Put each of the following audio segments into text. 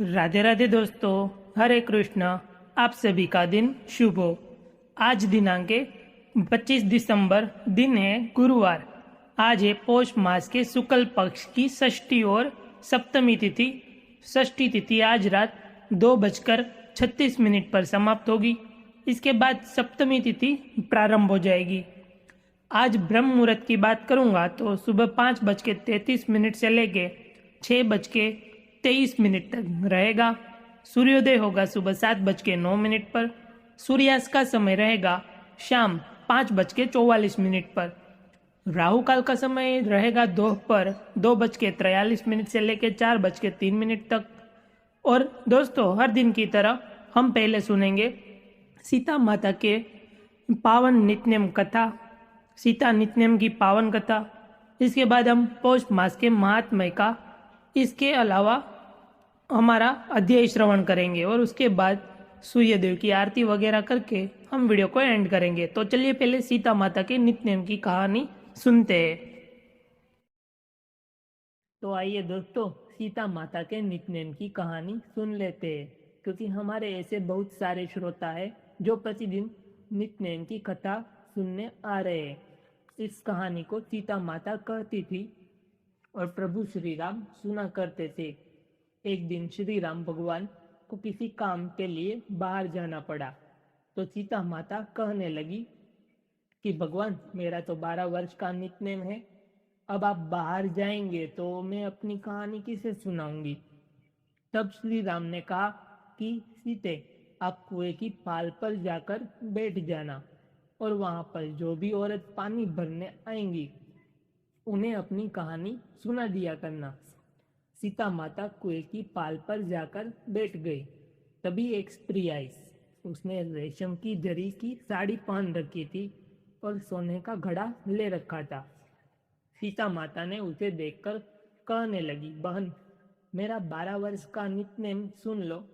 राधे राधे दोस्तों, हरे कृष्ण। आप सभी का दिन शुभ हो। आज दिनांक 25 दिसंबर, दिन है गुरुवार। आज है पौष मास के शुक्ल पक्ष की षष्ठी और सप्तमी तिथि। षष्ठी तिथि आज रात 2:36 पर समाप्त होगी। इसके बाद सप्तमी तिथि प्रारंभ हो जाएगी। आज ब्रह्म मुहूर्त की बात करूंगा तो सुबह 5:33 से लेके 6:23 तक रहेगा। सूर्योदय होगा सुबह 7:09 पर। सूर्यास्त का समय रहेगा शाम 5:44 पर। राहु काल का समय रहेगा दोपहर 2:43 से लेकर 4:03 तक। और दोस्तों, हर दिन की तरह हम पहले सुनेंगे सीता माता के पावन नित्यनेम कथा, सीता नित्यनेम की पावन कथा। इसके बाद हम पौष मास के महात्म्य का, इसके अलावा हमारा अध्याय श्रवण करेंगे और उसके बाद सूर्यदेव की आरती वगैरह करके हम वीडियो को एंड करेंगे। तो चलिए पहले सीता माता के नित्यनेम की कहानी सुनते हैं। तो आइए दोस्तों, सीता माता के नित्यनेम की कहानी सुन लेते हैं, क्योंकि हमारे ऐसे बहुत सारे श्रोता है जो प्रतिदिन नित्यनेम की कथा सुनने आ रहे हैं। इस कहानी को सीता माता कहती थी और प्रभु श्री राम सुना करते थे। एक दिन श्री राम भगवान को किसी काम के लिए बाहर जाना पड़ा, तो सीता माता कहने लगी कि भगवान, मेरा तो 12 वर्ष का नित्यनेम है, अब आप बाहर जाएंगे तो मैं अपनी कहानी किसे सुनाऊंगी। तब श्री राम ने कहा कि सीते, आप कुएं की पाल पर जाकर बैठ जाना और वहां पर जो भी औरत पानी भरने आएंगी उन्हें अपनी कहानी सुना दिया करना। सीता माता कुएं की पाल पर जाकर बैठ गई। तभी एक स्त्री आई। उसने रेशम की जरी की साड़ी पहन रखी थी और सोने का घड़ा ले रखा था। सीता माता ने उसे देखकर कहने लगी, बहन, मेरा 12 वर्ष का नित्यनेम सुन लो।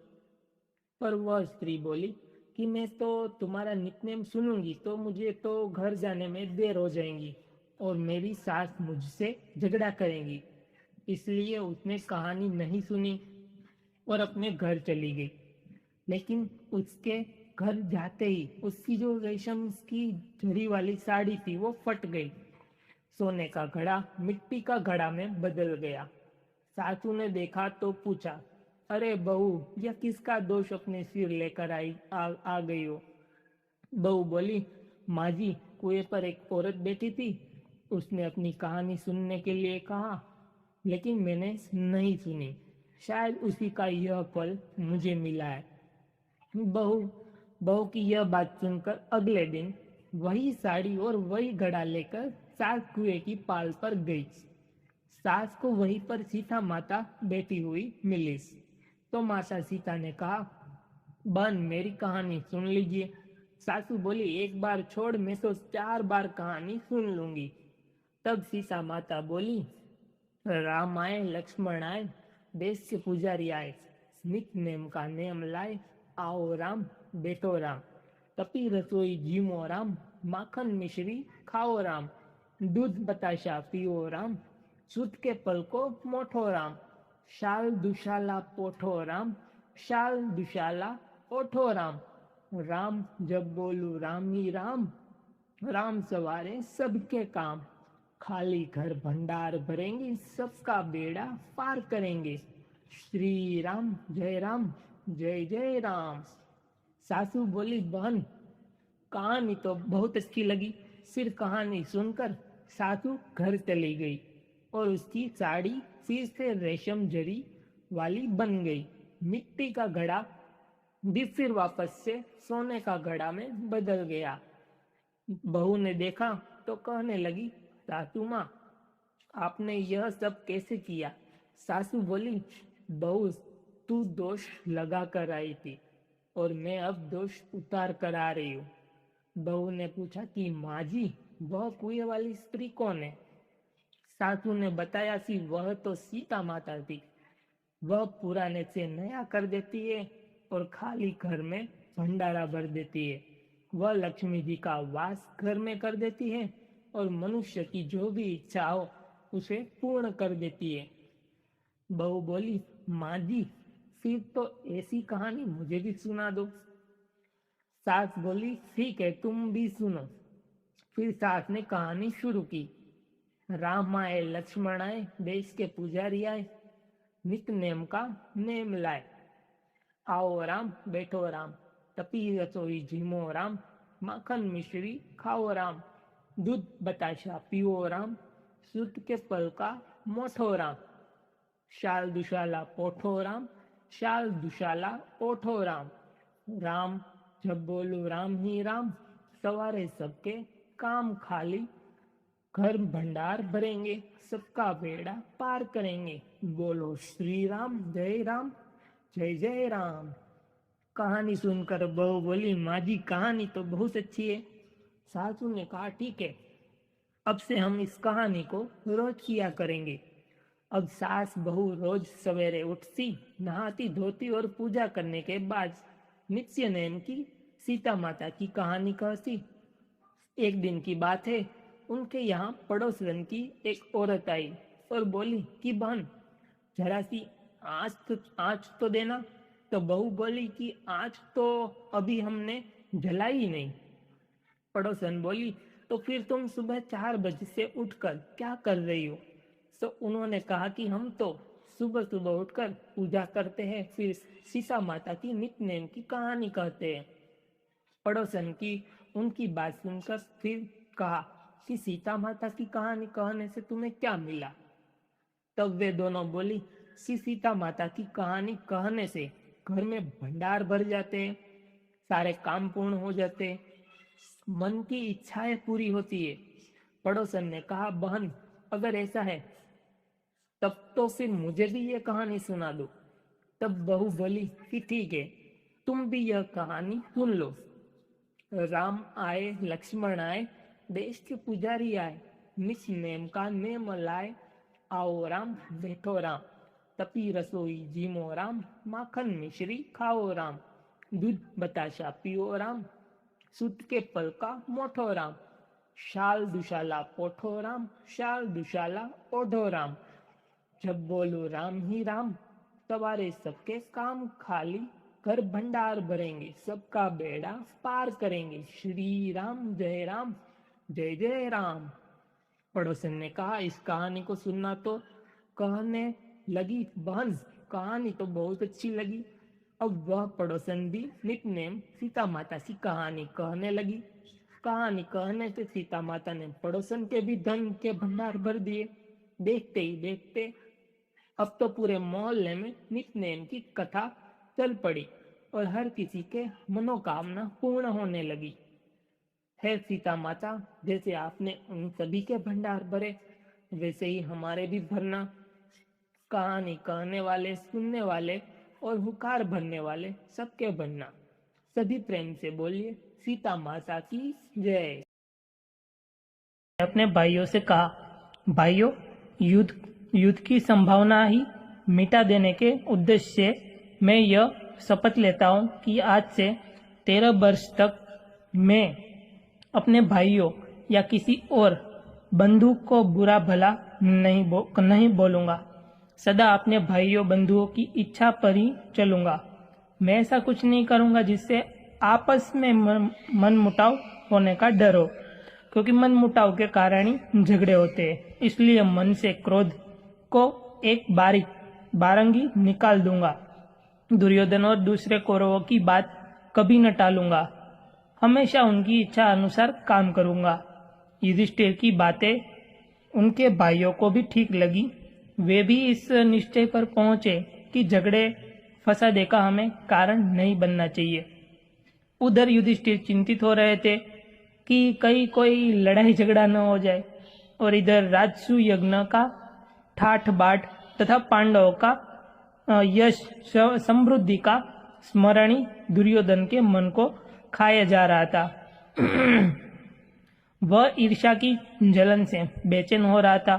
पर वह स्त्री बोली कि मैं तो तुम्हारा नित्यनेम सुनूंगी तो मुझे तो घर जाने में देर हो जाएगी और मेरी सास मुझसे झगड़ा करेंगी। इसलिए उसने कहानी नहीं सुनी और अपने घर चली गई। लेकिन उसके घर जाते ही उसकी जो रेशम की जरी वाली साड़ी थी वो फट गई। सोने का घड़ा मिट्टी का घड़ा में बदल गया। सासू ने देखा तो पूछा, अरे बहू, यह किसका दोष अपने सिर लेकर आ गई हो। बहू बोली, माँ जी, कुएं पर एक औरत बैठी थी, उसने अपनी कहानी सुनने के लिए कहा, लेकिन मैंने नहीं सुनी। शायद उसी का यह फल मुझे मिला है। बहू बहू की यह बात सुनकर अगले दिन वही साड़ी और वही घड़ा लेकर सास कुएं की पाल पर गई। सास को वहीं पर सीता माता बैठी हुई मिली। तो माता सीता ने कहा, बहन, मेरी कहानी सुन लीजिए। सासू बोली, एक बार छोड़, मैं तो 4 बार कहानी सुन लूंगी। तब सीता माता बोली, राम आए, लक्ष्मण आए, देश के पुजारी आए, नित्यनेम का नेम लाए, आओ राम, बैठो राम, तपी रसोई जीमो राम, माखन मिश्री खाओ राम, दूध बताशा पियो राम, सूत के पल को मोठो राम, शाल दुशाला पोठो राम, शाल दुशाला ओठो राम, राम जब बोलू राम ही राम, राम सवारे सबके काम, खाली घर भंडार भरेंगे, सबका बेड़ा पार करेंगे, श्री राम जय जय राम। सासू बोली, बहन, कहानी तो बहुत अच्छी लगी। सिर्फ कहानी सुनकर सासू घर चली गई और उसकी साड़ी फिर से रेशम जरी वाली बन गई। मिट्टी का घड़ा भी फिर वापस से सोने का घड़ा में बदल गया। बहू ने देखा तो कहने लगी, सासू माँ, आपने यह सब कैसे किया। सासू बोली, बहू, तू दोष लगा कर आई थी और मैं अब दोष उतार कर आ रही हूँ। बहू ने पूछा कि माँ जी, वह कुएं वाली स्त्री कौन है। सासू ने बताया कि वह तो सीता माता थी। वह पुराने से नया कर देती है और खाली घर में भंडारा भर देती है। वह लक्ष्मी जी का वास घर में कर देती है और मनुष्य की जो भी इच्छा हो उसे पूर्ण कर देती है। बहू बोली, माँ जी, फिर तो ऐसी कहानी मुझे भी सुना दो। सास बोली, ठीक है, तुम भी सुनो। फिर सास ने कहानी शुरू की। राम आए, लक्ष्मण आए, देश के पुजारी आए, नित नेम का नेम लाए। आओ राम, बैठो राम, तपी रसोई झीमो राम, माखन मिश्री खाओ राम, दूध बताशा पियो राम, सूत के पल का मोठो राम, शाल दुशाला पोठो राम, शाल दुशाला ओठो राम। राम, जब बोलू राम ही राम, सवारे सबके काम खाली, घर भंडार भरेंगे, सबका बेड़ा पार करेंगे। बोलो श्री राम, जय राम, जय जय राम। कहानी सुनकर बहू बोली, माँ जी कहानी तो बहुत अच्छी है। सासू ने कहा, ठीक है, अब से हम इस कहानी को रोज किया करेंगे। अब सास बहू रोज सवेरे उठती, नहाती धोती और पूजा करने के बाद नित्य नेम की सीता माता की कहानी कहती। एक दिन की बात है, उनके यहाँ पड़ोसन की एक औरत आई और बोली कि बहन, जरा सी आँच तो देना। तो बहू बोली कि आँच तो अभी हमने जलाई ही नहीं। पड़ोसन बोली, तो फिर तुम सुबह 4 बजे से उठकर क्या कर रही हो? तो उन्होंने कहा कि हम तो सुबह सुबह उठकर पूजा करते हैं, फिर सीता माता की नित्य नेम की कहानी कहते हैं। पड़ोसन की उनकी बात सुनकर फिर कहा कि सीता माता की कहानी कहने से तुम्हें क्या मिला? तब वे दोनों बोली कि सीता माता की कहानी कहने से घर में भंडार भर जाते हैं, सारे काम पूर्ण हो जाते हैं, मन की इच्छाएं पूरी होती है। पड़ोसन ने कहा, बहन अगर ऐसा है तब तो फिर मुझे भी ये कहानी सुना दो। तब बहू बोली कि ठीक है, तुम भी यह कहानी सुन लो। राम आए, लक्ष्मण आए, देश के पुजारी आए, निस नेम का नेम लाए। आओ राम, बैठो राम, तपी रसोई झीमो राम, माखन मिश्री खाओ राम, दूध बताशा पियो राम, सूत के पल का मोठो राम, शाल दुशाला पोठो राम, शाल दुशाला ओढ़ो राम। जब बोलो राम ही राम, सवारे सबके काम खाली, घर भंडार भरेंगे, सबका बेड़ा पार करेंगे। श्री राम, जय राम, जय जय राम। पड़ोसन ने कहा, इस कहानी को सुनना तो कहने लगी, बहन कहानी तो बहुत अच्छी लगी। अब वह पड़ोसन भी नित नेम सीता माता की कहानी कहने लगी। कहानी कहने से सीता माता ने पड़ोसन के भी धन के भंडार भर दिए। देखते ही देखते अब तो पूरे मोहल्ले में नित नेम की कथा चल पड़ी और हर किसी के मनोकामना पूर्ण होने लगी। है सीता माता, जैसे आपने उन सभी के भंडार भरे, वैसे ही हमारे भी भरना। कहानी कहने वाले, सुनने वाले और हुकार भरने वाले सबके बनना। सभी प्रेम से बोलिए, सीता माता की जय। अपने भाइयों से कहा, भाइयों, युद्ध की संभावना ही मिटा देने के उद्देश्य से मैं यह शपथ लेता हूँ कि आज से 13 वर्ष तक मैं अपने भाइयों या किसी और बंधु को बुरा भला नहीं बोलूंगा। सदा अपने भाइयों बंधुओं की इच्छा पर ही चलूंगा। मैं ऐसा कुछ नहीं करूंगा जिससे आपस में मन मुटाव होने का डर हो, क्योंकि मन मुटाव के कारण ही झगड़े होते हैं। इसलिए मन से क्रोध को एक बारंगी निकाल दूंगा। दुर्योधन और दूसरे कौरवों की बात कभी न टालूंगा, हमेशा उनकी इच्छा अनुसार काम करूंगा। युधिष्ठिर की बातें उनके भाइयों को भी ठीक लगी। वे भी इस निश्चय पर पहुंचे कि झगड़े फसादे का हमें कारण नहीं बनना चाहिए। उधर युधिष्ठिर चिंतित हो रहे थे कि कहीं कोई लड़ाई झगड़ा न हो जाए, और इधर राजसू यज्ञ का ठाठ बाट तथा पांडवों का यश समृद्धि का स्मरण ही दुर्योधन के मन को खाया जा रहा था। वह ईर्ष्या की जलन से बेचैन हो रहा था।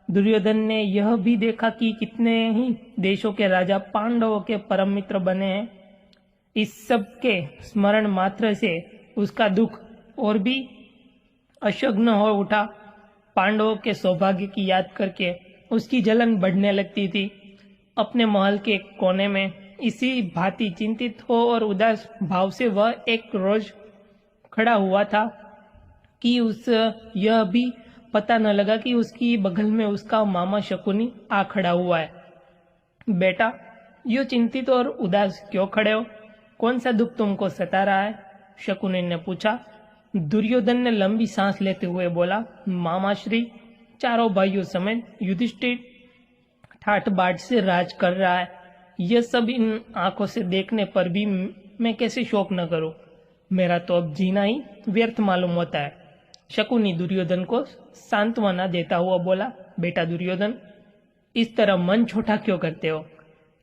दुर्योधन ने यह भी देखा कि कितने ही देशों के राजा पांडवों के परम मित्र बने हैं। इस सब के स्मरण मात्र से उसका दुख और भी अशग्न हो उठा। पांडवों के सौभाग्य की याद करके उसकी जलन बढ़ने लगती थी। अपने महल के कोने में इसी भांति चिंतित हो और उदास भाव से वह एक रोज खड़ा हुआ था कि उस यह भी पता न लगा कि उसकी बगल में उसका मामा शकुनी आ खड़ा हुआ है। बेटा, यो चिंतित और उदास क्यों खड़े हो? कौन सा दुख तुमको सता रहा है? शकुनी ने पूछा। दुर्योधन ने लंबी सांस लेते हुए बोला, मामा श्री, चारों भाइयों समेत युधिष्ठिर ठाठ बाट से राज कर रहा है। यह सब इन आंखों से देखने पर भी मैं कैसे शोक न करूं? मेरा तो अब जीना ही व्यर्थ मालूम होता है। शकुनी दुर्योधन को सांत्वना देता हुआ बोला, बेटा दुर्योधन, इस तरह मन छोटा क्यों करते हो?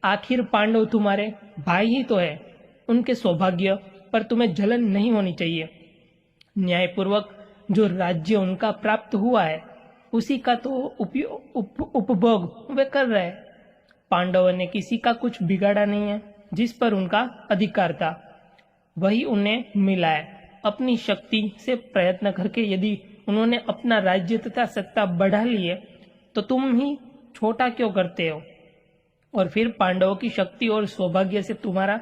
आखिर पांडव तुम्हारे भाई ही तो है। उनके सौभाग्य पर तुम्हें जलन नहीं होनी चाहिए। न्यायपूर्वक जो राज्य उनका प्राप्त हुआ है उसी का तो उपभोग वे कर रहे। पांडवों ने किसी का कुछ बिगाड़ा नहीं है। जिस पर उनका अधिकार था वही उन्हें मिला है। अपनी शक्ति से प्रयत्न करके यदि उन्होंने अपना राज्य तथा सत्ता बढ़ा ली है तो तुम ही छोटा क्यों करते हो? और फिर पांडवों की शक्ति और सौभाग्य से तुम्हारा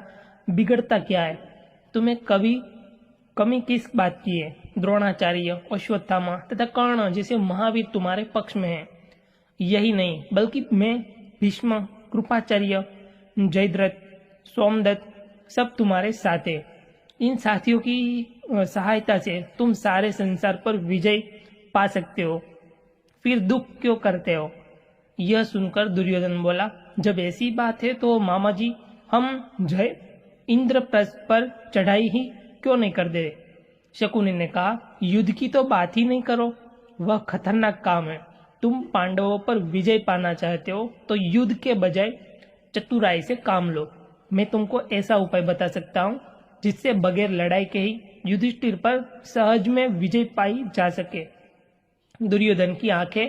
बिगड़ता क्या है? तुम्हें कभी कमी किस बात की है? द्रोणाचार्य, अश्वत्थामा तथा कर्ण जैसे महावीर तुम्हारे पक्ष में हैं। यही नहीं बल्कि मैं, भीष्म, कृपाचार्य, जयद्रथ, सोमदत्त सब तुम्हारे साथ है। इन साथियों की सहायता से तुम सारे संसार पर विजय पा सकते हो। फिर दुख क्यों करते हो? यह सुनकर दुर्योधन बोला, जब ऐसी बात है तो मामा जी, हम जय इंद्रप्रस्थ पर चढ़ाई ही क्यों नहीं कर दे? शकुनी ने कहा, युद्ध की तो बात ही नहीं करो, वह खतरनाक काम है। तुम पांडवों पर विजय पाना चाहते हो तो युद्ध के बजाय चतुराई से काम लो। मैं तुमको ऐसा उपाय बता सकता हूँ जिससे बगैर लड़ाई के ही युधिष्ठिर पर सहज में विजय पाई जा सके। दुर्योधन की आंखें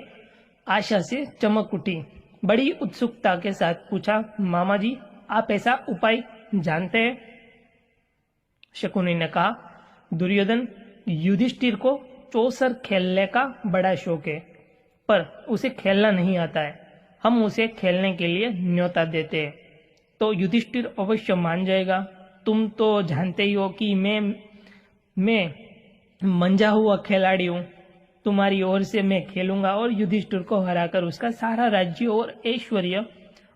आशा से चमक उठी। बड़ी उत्सुकता के साथ पूछा, मामा जी, आप ऐसा उपाय जानते हैं? शकुनी ने कहा, दुर्योधन, युधिष्ठिर को चौसर खेलने का बड़ा शौक है, पर उसे खेलना नहीं आता है। हम उसे खेलने के लिए न्योता देते हैं तो युधिष्ठिर अवश्य मान जाएगा। तुम तो जानते ही हो कि मैं मंजा हुआ खिलाड़ी हूँ। तुम्हारी ओर से मैं खेलूंगा और युधिष्ठिर को हराकर उसका सारा राज्य और ऐश्वर्य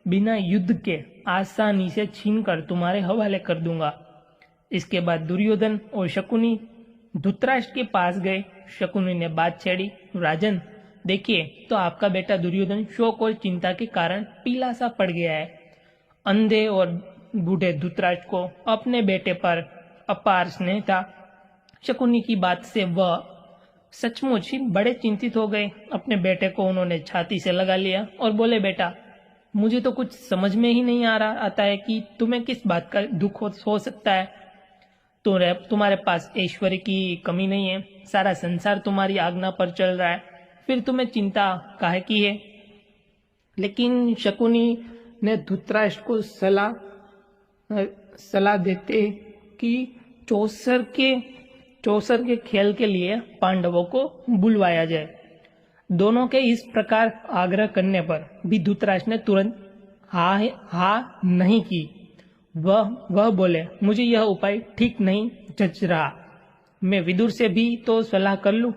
बिना युद्ध के आसानी से छीनकर तुम्हारे हवाले कर दूंगा। इसके बाद दुर्योधन और शकुनी धृतराष्ट्र के पास गए। शकुनी ने बात छेड़ी, राजन, देखिए तो आपका बेटा दुर्योधन शोक और चिंता के कारण पीला सा पड़ गया है। अंधे और बूढ़े धृतराष्ट्र को अपने बेटे पर अपार स्नेह था। शकुनी की बात से वह सचमुच ही बड़े चिंतित हो गए। अपने बेटे को उन्होंने छाती से लगा लिया और बोले, बेटा, मुझे तो कुछ समझ में ही नहीं आता है कि तुम्हें किस बात का दुख हो सकता है। तुम्हारे पास ऐश्वर्य की कमी नहीं है, सारा संसार तुम्हारी आज्ञा पर चल रहा है, फिर तुम्हें चिंता काहे की है? लेकिन शकुनी ने धृतराष्ट्र को सलाह देते कि चौसर के खेल के लिए पांडवों को बुलवाया जाए। दोनों के इस प्रकार आग्रह करने पर भी धृतराष्ट्र ने तुरंत हाँ नहीं की। वह बोले, मुझे यह उपाय ठीक नहीं जच रहा। मैं विदुर से भी तो सलाह कर लूं।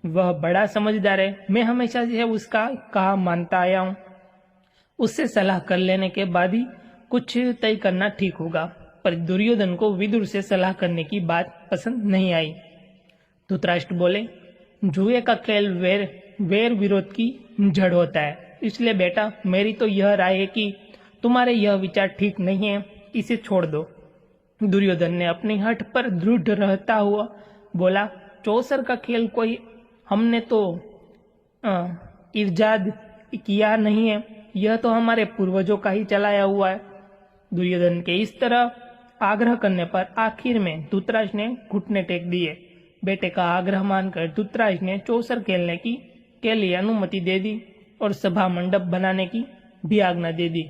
वह बड़ा समझदार है, मैं हमेशा से उसका कहा मानता आया हूँ। उससे सलाह कर लेने के बाद ही कुछ तय करना ठीक होगा। पर दुर्योधन को विदुर से सलाह करने की बात पसंद नहीं आई। धृतराष्ट्र बोले, जुए का खेल वैर विरोध की जड़ होता है, इसलिए बेटा मेरी तो यह राय है कि तुम्हारे यह विचार ठीक नहीं है, इसे छोड़ दो। दुर्योधन ने अपनी हठ पर दृढ़ रहता हुआ बोला, चौसर का खेल कोई हमने तो इर्जाद किया नहीं है, यह तो हमारे पूर्वजों का ही चलाया हुआ है। दुर्योधन के इस तरह आग्रह करने पर आखिर में धृतराष्ट्र ने घुटने टेक दिए। बेटे का आग्रह मानकर धृतराष्ट्र ने चौसर खेलने के लिए अनुमति दे दी और सभा मंडप बनाने की भी आज्ञा दे दी।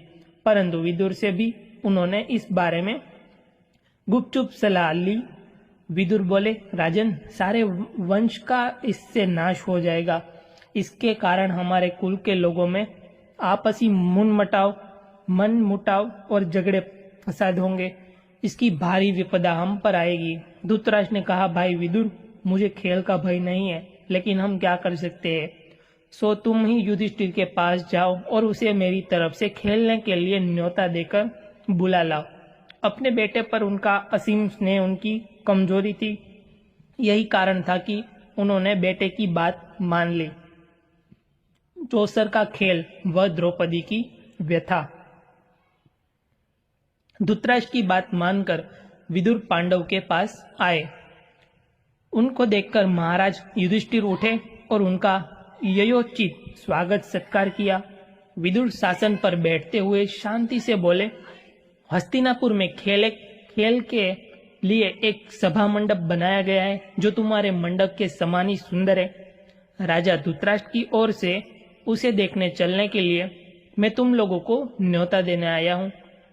परंतु विदुर से भी उन्होंने इस बारे में गुपचुप सलाह ली। विदुर बोले, राजन, सारे वंश का इससे नाश हो जाएगा। इसके कारण हमारे कुल के लोगों में आपसी मन मुटाव और झगड़े फसाद होंगे, इसकी भारी विपदा हम पर आएगी। धृतराष्ट्र ने कहा, भाई विदुर, मुझे खेल का भय नहीं है, लेकिन हम क्या कर सकते हैं। सो तुम ही युधिष्ठिर के पास जाओ और उसे मेरी तरफ से खेलने के लिए न्योता देकर बुला लाओ। अपने बेटे पर उनका असीम स्नेह उनकी कमजोरी थी, यही कारण था कि उन्होंने बेटे की बात मान ली। चौसर का खेल व द्रौपदी की व्यथा। धृतराष्ट्र की बात मानकर विदुर पांडव के पास आए। उनको देखकर महाराज युधिष्ठिर उठे और उनका ययोचित स्वागत सत्कार किया। विदुर शासन पर बैठते हुए शांति से बोले, हस्तिनापुर में खेल के लिए एक सभा मंडप बनाया गया है, जो तुम्हारे मंडप के समान ही सुंदर है। राजा धृतराष्ट्र की ओर से उसे देखने चलने के लिए मैं तुम लोगों को न्योता देने आया हूँ।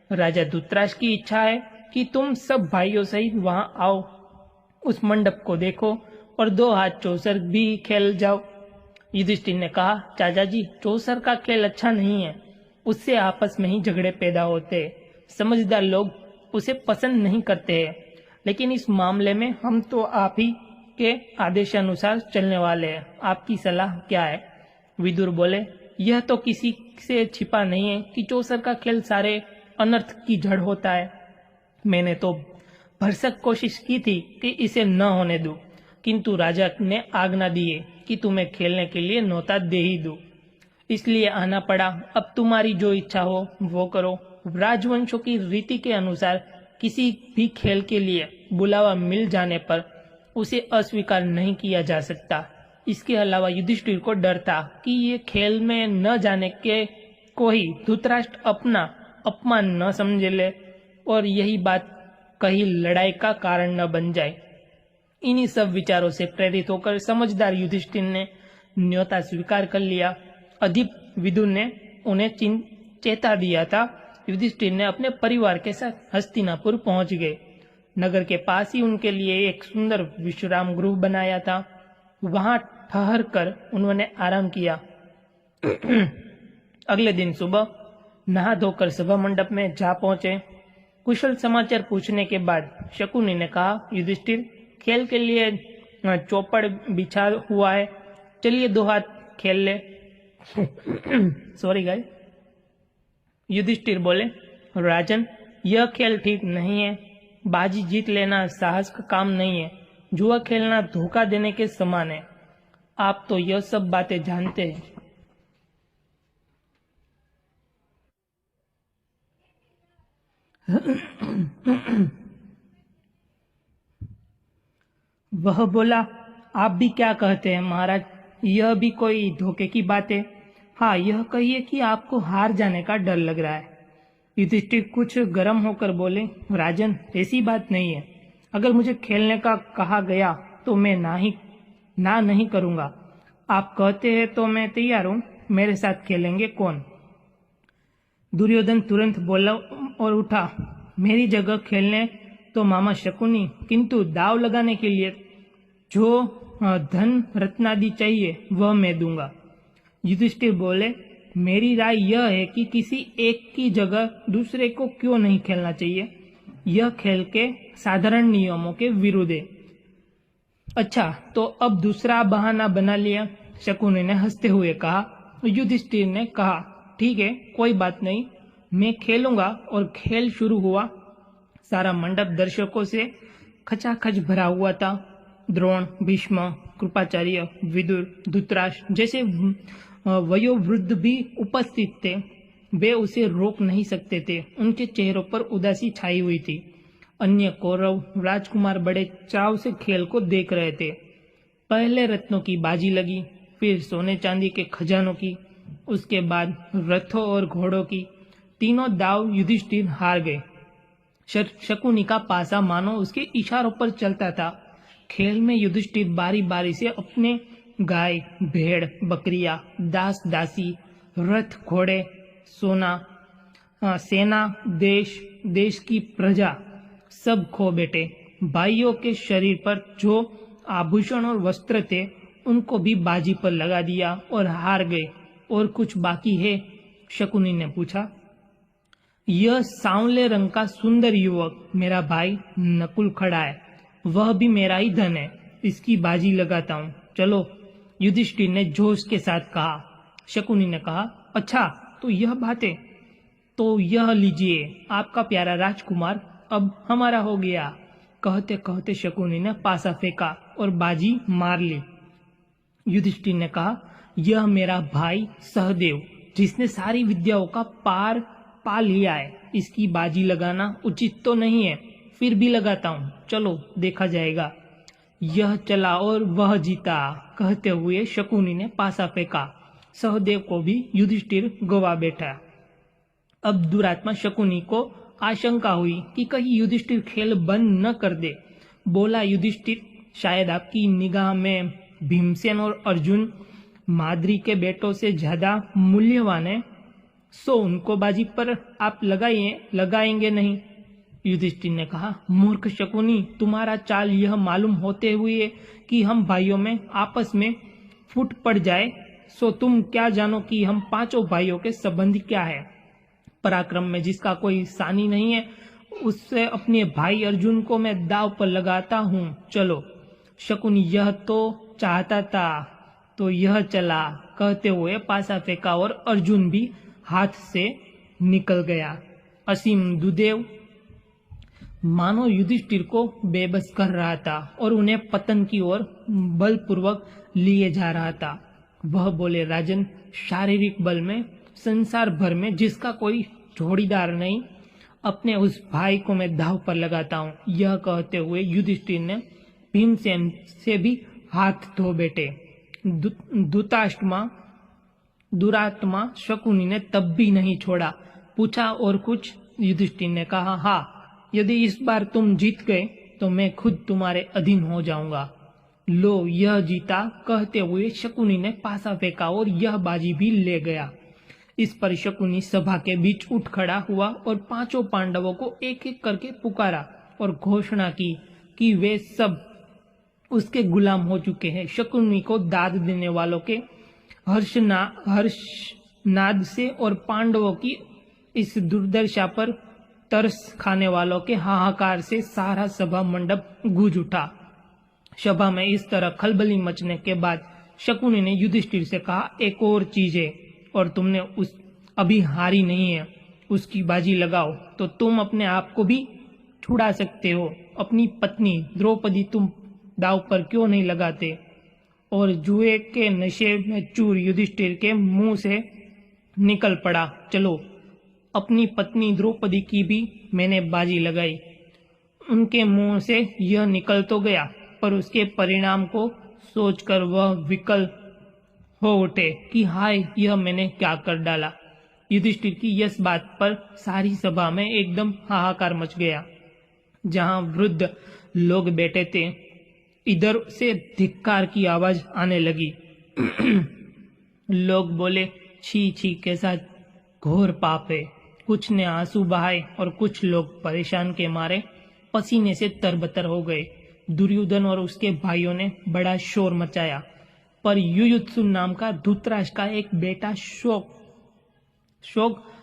राजा धृतराष्ट्र की इच्छा है कि तुम सब भाइयों सहित वहां आओ, उस मंडप को देखो और 2 हाथ चौसर भी खेल जाओ। युधिष्ठिर ने कहा, चाचा जी, चौसर का खेल अच्छा नहीं है, उससे आपस में ही झगड़े पैदा होते हैं। समझदार लोग उसे पसंद नहीं करते हैं, लेकिन इस मामले में हम तो आप ही के आदेशानुसार चलने वाले हैं। आपकी सलाह क्या है। विदुर बोले, यह तो किसी से छिपा नहीं है कि चौसर का खेल सारे अनर्थ की जड़ होता है। मैंने तो भरसक कोशिश की थी कि इसे न होने दूं, किंतु राजा ने आज्ञा दी है कि तुम्हें खेलने के लिए न्योता दे ही दूं, इसलिए आना पड़ा। अब तुम्हारी जो इच्छा हो वो करो। राजवंशों की रीति के अनुसार किसी भी खेल के लिए बुलावा मिल जाने पर उसे अस्वीकार नहीं किया जा सकता। इसके अलावा युधिष्ठिर को डर था कि ये खेल में न जाने के कोई धृतराष्ट्र अपना अपमान न समझ ले और यही बात कहीं लड़ाई का कारण न बन जाए। इन्हीं सब विचारों से प्रेरित होकर समझदार युधिष्ठिर ने न्योता स्वीकार कर लिया। अधिक विदुर ने उन्हें चेता दिया था। युधिष्ठिर ने अपने परिवार के साथ हस्तिनापुर पहुंच गए। नगर के पास ही उनके लिए एक सुंदर विश्राम गृह बनाया था। वहां ठहर कर उन्होंने आराम किया। अगले दिन सुबह नहा धोकर सभा मंडप में जा पहुंचे। कुशल समाचार पूछने के बाद शकुनी ने कहा, युधिष्ठिर, खेल के लिए चौपड़ बिछा हुआ है, चलिए 2 हाथ खेल ले। Sorry guys. युधिष्ठिर बोले, राजन, यह खेल ठीक नहीं है। बाजी जीत लेना साहस का काम नहीं है, जुआ खेलना धोखा देने के समान है। आप तो यह सब बातें जानते हैं। वह बोला, आप भी क्या कहते हैं महाराज, यह भी कोई धोखे की बात है। हाँ, यह कहिए कि आपको हार जाने का डर लग रहा है। युधिष्ठिर कुछ गर्म होकर बोले, राजन, ऐसी बात नहीं है। अगर मुझे खेलने का कहा गया तो मैं ना नहीं करूंगा। आप कहते हैं तो मैं तैयार हूँ। मेरे साथ खेलेंगे कौन? दुर्योधन तुरंत बोला और उठा, मेरी जगह खेलने तो मामा शकुनी, किंतु दाव लगाने के लिए जो धन रत्नादि चाहिए वह मैं दूंगा। युधिष्ठिर बोले, मेरी राय यह है कि किसी एक की जगह दूसरे को क्यों नहीं खेलना चाहिए। यह खेल के साधारण नियमों के विरुद्ध है। अच्छा, तो अब दूसरा बहाना बना लिया, शकुनी ने हंसते हुए कहा। युधिष्ठिर ने कहा, ठीक है, कोई बात नहीं, मैं खेलूंगा। और खेल शुरू हुआ। सारा मंडप दर्शकों से खचाखच भरा हुआ था। द्रोण, भीष्म, कृपाचार्य, विदुर, धृतराष्ट्र जैसे वयोवृद्ध भी उपस्थित थे। वे उसे रोक नहीं सकते थे। उनके चेहरों पर उदासी छाई हुई थी। अन्य कौरव राजकुमार बड़े चाव से खेल को देख रहे थे। पहले रत्नों की बाजी लगी, फिर सोने चांदी के खजानों की, उसके बाद रथों और घोड़ों की। तीनों दाव युधिष्ठिर हार गए। शकुनी का पासा मानो उसके इशारों पर चलता था। खेल में युधिष्ठिर बारी बारी से अपने गाय, भेड़, बकरियां, दास दासी, रथ, घोड़े, सोना, सेना, देश की प्रजा सब खो बैठे। भाइयों के शरीर पर जो आभूषण और वस्त्र थे उनको भी बाजी पर लगा दिया और हार गए। और कुछ बाकी है? शकुनी ने पूछा। यह सांवले रंग का सुंदर युवक मेरा भाई नकुल खड़ा है, वह भी मेरा ही धन है, इसकी बाजी लगाता हूँ, चलो, युधिष्ठिर ने जोश के साथ कहा। शकुनी ने कहा, अच्छा तो यह बात है, तो यह लीजिए, आपका प्यारा राजकुमार अब हमारा हो गया। कहते कहते शकुनी ने पासा फेंका और बाजी मार ली। युधिष्ठिर ने कहा, यह मेरा भाई सहदेव, जिसने सारी विद्याओं का पार पा लिया है, इसकी बाजी लगाना उचित तो नहीं है, फिर भी लगाता हूँ, चलो देखा जाएगा। यह चला और वह जीता। कहते हुए शकुनी ने पासा फेंका। सहदेव को भी युधिष्ठिर गवा बैठा। अब दुरात्मा शकुनी को आशंका हुई कि कहीं युधिष्ठिर खेल बंद न कर दे। बोला, युधिष्ठिर, शायद आपकी निगाह में भीमसेन और अर्जुन माद्री के बेटों से ज्यादा मूल्यवान है, सो उनको बाजी पर आप लगाएंगे नहीं। युधिष्ठिर ने कहा, मूर्ख शकुनी, तुम्हारा चाल यह मालूम होते हुए कि हम भाइयों में आपस में फूट पड़ जाए, सो तुम क्या जानो कि हम पांचों भाइयों के संबंध क्या है। पराक्रम में जिसका कोई सानी नहीं है, उससे अपने भाई अर्जुन को मैं दाव पर लगाता हूँ, चलो। शकुनी यह तो चाहता था, तो यह चला। कहते हुए पासा फेंका और अर्जुन भी हाथ से निकल गया। असीम दुदेव मानो युधिष्ठिर को बेबस कर रहा था और उन्हें पतन की ओर बलपूर्वक लिए जा रहा था। वह बोले, राजन, शारीरिक बल में संसार भर में जिसका कोई जोड़ीदार नहीं, अपने उस भाई को मैं दाव पर लगाता हूँ। यह कहते हुए युधिष्ठिर ने भीमसेन से भी हाथ धो बैठे। दुरात्मा शकुनी ने तब भी नहीं छोड़ा। पूछा, और कुछ? युधिष्ठिर ने कहा, हाँ, यदि इस बार तुम जीत गए तो मैं खुद तुम्हारे अधीन हो जाऊंगा। लो, यह जीता। कहते हुए शकुनी ने पासा फेंका और यह बाजी भी ले गया। इस पर शकुनी सभा के बीच उठ खड़ा हुआ और पांचों पांडवों को एक एक करके पुकारा और घोषणा की कि वे सब उसके गुलाम हो चुके हैं। शकुनी को दाद देने वालों के हर्षनाद से और पांडवों की इस दुर्दशा पर तरस खाने वालों के हाहाकार से सारा सभा मंडप गूंज उठा। सभा में इस तरह खलबली मचने के बाद शकुनी ने युधिष्ठिर से कहा, एक और चीज है, और तुमने अभी हारी नहीं है, उसकी बाजी लगाओ तो तुम अपने आप को भी छुड़ा सकते हो। अपनी पत्नी द्रौपदी तुम दाव पर क्यों नहीं लगाते? और जुए के नशे में चूर युधिष्ठिर के मुंह से निकल पड़ा, चलो, अपनी पत्नी द्रौपदी की भी मैंने बाजी लगाई। उनके मुंह से यह निकल तो गया, पर उसके परिणाम को सोचकर वह विकल हो उठे कि हाय, यह मैंने क्या कर डाला। युधिष्ठिर की इस बात पर सारी सभा में एकदम हाहाकार मच गया। जहां वृद्ध लोग बैठे थे, इधर से धिक्कार की आवाज आने लगी। लोग बोले, छी छी, कैसा घोर पाप है। कुछ ने आंसू बहाए और कुछ लोग परेशान के मारे पसीने से तरबतर हो गए। दुर्योधन और उसके भाइयों ने बड़ा शोर मचाया, पर युयुत्सु नाम का धृतराष्ट्र का एक बेटा शोक